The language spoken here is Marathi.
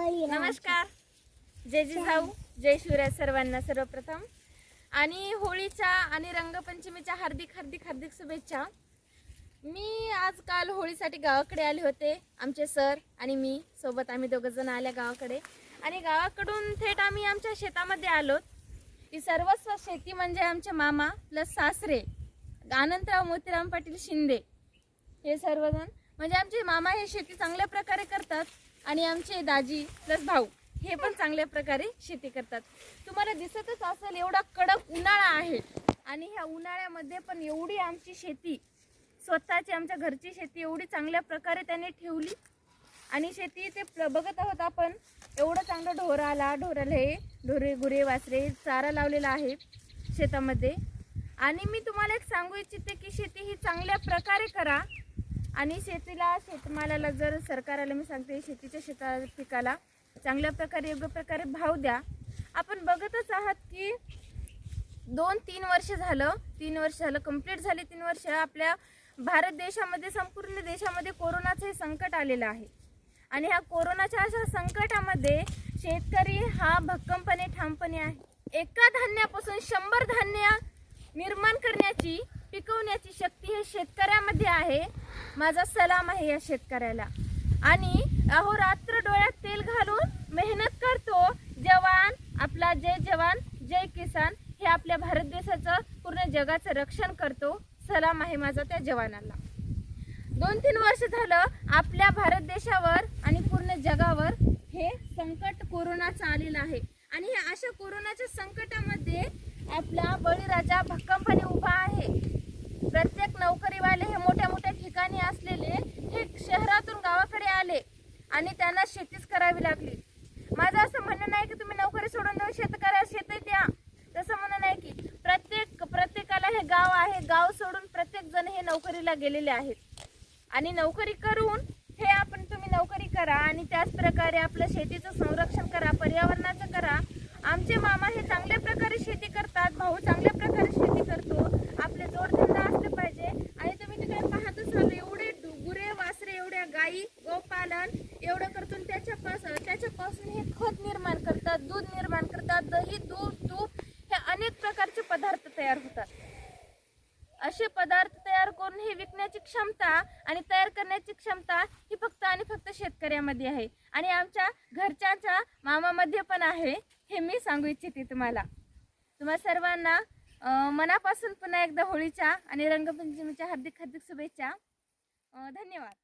नमस्कार, जय जिजाऊ, जय शिवराय सर्वांना सर्वप्रथम आणि होळीच्या आणि रंगपंचमीच्या हार्दिक हार्दिक हार्दिक शुभेच्छा। मी आजकाल होळीसाठी गावाकडे आले होते। आमचे सर आणि मी सोबत आम्ही दोघं जण आल्या गावाकडे आणि गावाकडून थेट आम्ही आमच्या शेतामध्ये आलो। ही सर्वस्व शेती म्हणजे आमचे मामा प्लस सासरे आनंदराव मोतीराम पाटील शिंदे हे सर्वजण म्हणजे आमचे मामा हे शेती चांगल्या प्रकारे करतात आणि आमचे दाजी प्लस भाऊ हे पण चांगल्या प्रकारे शेती करतात। तुम्हाला दिसतच असेल एवढा कडक उन्हाळा आहे आणि ह्या उन्हाळ्यामध्ये पण एवढी आमची शेती स्वतःची आमच्या घरची शेती एवढी चांगल्या प्रकारे त्याने ठेवली आणि शेती ते बघत आहोत आपण। एवढं चांगलं ढोराला हे ढोरे गुरे वासरे चारा लावलेला आहे शेतामध्ये। आणि मी तुम्हाला एक सांगू इच्छिते की शेती ही चांगल्या प्रकारे करा आणि शेतमालाला जर सरकारला मी सांगते शेतीच्या पिकाला चांगल्या प्रकारे योग्य प्रकारे भाव द्या। आपण बघतच आहात की 2-3 वर्ष झालं कंप्लीट झाले। 3 वर्ष आपल्या भारत देशामध्ये संपूर्ण देशामध्ये कोरोनाचे संकट आलेलं आहे आणि ह्या कोरोनाच्या अशा संकटामध्ये शेतकरी हा भक्कमपणे ठामपणे आहे। एका धान्यापासून 100 धान्य निर्माण करण्याची पिकवण्याची शक्ती हे शेतकऱ्यामध्ये आहे। माझा सलाम आहे या शेतकऱ्याला। आणि अहोरात्र डोळ्यात तेल घालून मेहनत करतो जवान आपला, जय जवान जय किसान हे आपल्या भारत देशाचं पूर्ण जगाचं रक्षण करतो। सलाम आहे माझा त्या जवानाला। 2-3 वर्ष झालं आपल्या भारत देशावर आणि पूर्ण जगावर हे संकट कोरोनाचं आलेलं आहे आणि हे अशा कोरोनाच्या संकटामध्ये आपला बळीराजा भक्कमपणे उभा आहे। प्रत्येक नोकरीवाले हे मोठ्या मोठ्या ठिकाणी असलेले हे शहरातून गावाकडे आले आणि त्यांना शेतीच करावी लागली। माझं असं म्हणणं नाही की तुम्ही नोकरी सोडून देऊन शेती द्या, तसं म्हणणं नाही की प्रत्येकाला हे गाव आहे, गाव सोडून प्रत्येक जण हे नोकरीला गेलेले आहेत आणि नोकरी करून तुम्ही नोकरी करा आणि त्याच प्रकारे आपलं शेतीचं संरक्षण करा, पर्यावरणाचं करा। आमचे मामा हे चांगल्या प्रकारे शेती करतात, भाऊ चांगल्या प्रकारे शेती करतो। आपले जोडधंदा असले पाहिजे आणि तुम्ही तिकडे पाहत असाल एवढे गुरे वासरे एवढ्या गायी गोपालन एवढं करतून त्याच्यापासून हे खत निर्माण करतात, दूध निर्माण करतात, दही दूध तूप हे अनेक प्रकारचे पदार्थ तयार होतात। असे पदार्थ तयार करून हे विकण्याची क्षमता आणि तयार करण्याची क्षमता ही फक्त आणि फक्त शेतकऱ्यामध्ये आहे आणि आमच्या घरच्यांच्या मामामध्ये पण आहे। हे मी सांगू इच्छिते तुम्हाला सर्वांना मनापासून पुन्हा एकदा होळीच्या आणि रंगपंचमीच्या हार्दिक हार्दिक शुभेच्छा। धन्यवाद।